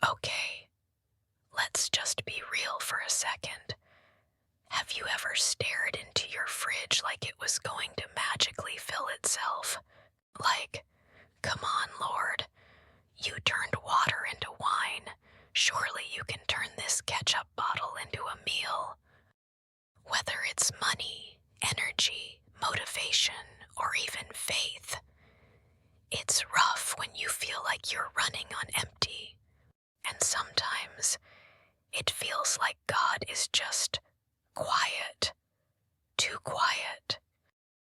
Okay, let's just be real for a second. Have you ever stared into your fridge like it was going to magically fill itself? Like, come on, Lord. You turned water into wine. Surely you can turn this ketchup bottle into a meal. Whether it's money, energy, motivation, or even faith, it's rough when you feel like you're running on empty. And sometimes it feels like God is just quiet, too quiet.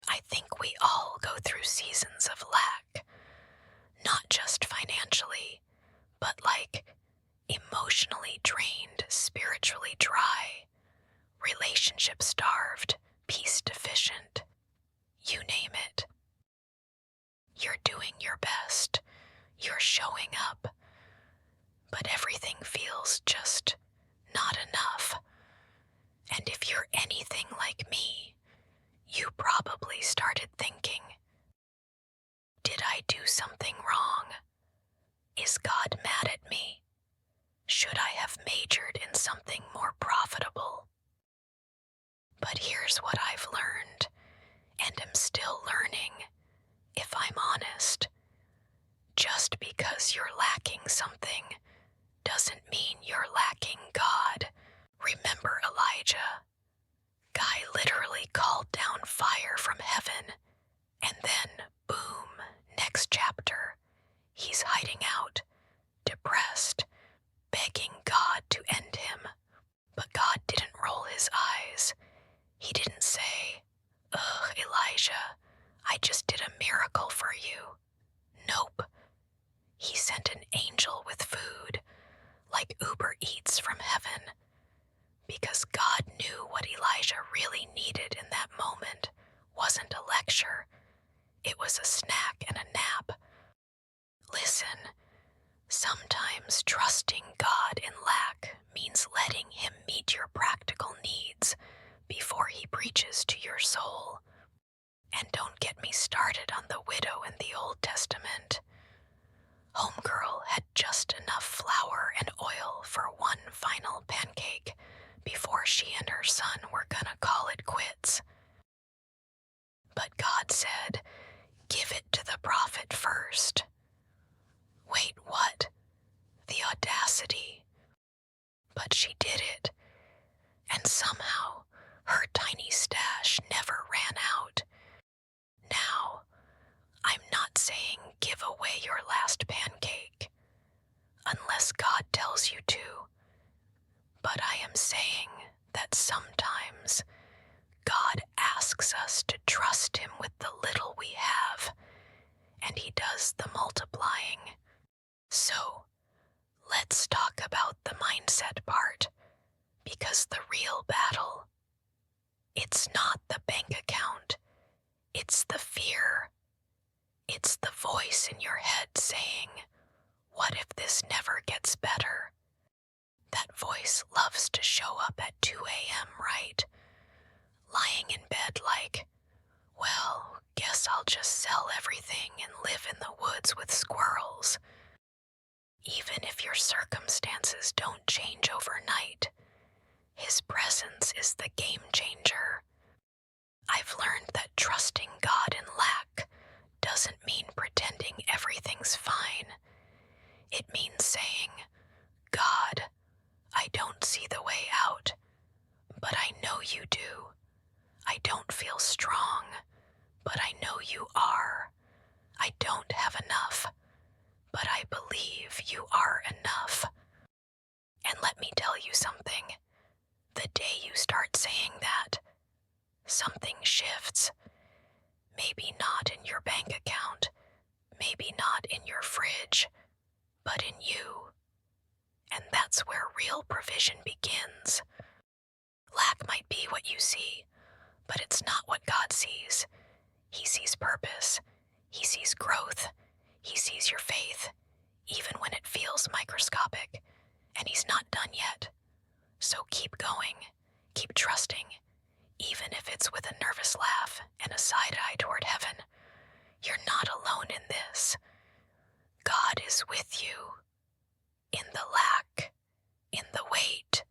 I think we all go through seasons of lack, not just financially, but like emotionally drained, spiritually dry, relationship starved, peace deficient. You name it. You're doing your best. You're showing up. But everything feels just not enough. And if you're anything like me, you probably started thinking, did I do something wrong? Is God mad at me? Should I have majored in something more profitable? But here's what I've learned, and am still learning, if I'm honest. Just because you're lacking something doesn't mean you're lacking God. Remember Elijah? Guy literally called down fire from heaven, and then, boom, next chapter, he's hiding out, depressed, begging God to end him. But God didn't roll his eyes. He didn't say, "Ugh, Elijah, I just did a miracle for you." Nope. He sent an angel with food, like Uber Eats from heaven, because God knew what Elijah really needed in that moment wasn't a lecture. It was a snack and a nap. Listen, sometimes trusting God in lack means letting Him meet your practical needs before He preaches to your soul. And don't get me started on the widow in the Old Testament. Homegirl had just enough flour and oil for one final pancake before she and her son were gonna call it quits. But God said, "Give it to the prophet first." Wait, what? The audacity. But she did it, and somehow her tiny stash never ran out. Now, I'm not saying give away your last pancake, unless God tells you to, but I am saying that sometimes God asks us to trust Him with the little we have, and He does the multiplying. So, let's talk about the mindset part, because the real battle, it's not the bank account, it's the fear. It's the voice in your head saying, "What if this never gets better?" That voice loves to show up at 2 a.m., right? Lying in bed like, "Well, guess I'll just sell everything and live in the woods with squirrels." Even if your circumstances don't change overnight, His presence is the game changer. I've learned that trusting God in lack doesn't mean pretending everything's fine. It means saying, "God, I don't see the way out, but I know you do. I don't feel strong, but I know you are. I don't have enough, but I believe you are enough." And let me tell you something. The day you start saying that, something shifts. Maybe not in your bank account, maybe not in your fridge, but in you. And that's where real provision begins. Lack might be what you see, but it's not what God sees. He sees purpose. He sees growth. He sees your faith, even when it feels microscopic. And He's not done yet. So keep going. Keep trusting. Even if it's with a nervous laugh and a side eye toward heaven. You're not alone in this. God is with you in the lack. in the wait,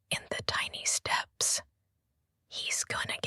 in the tiny steps. He's gonna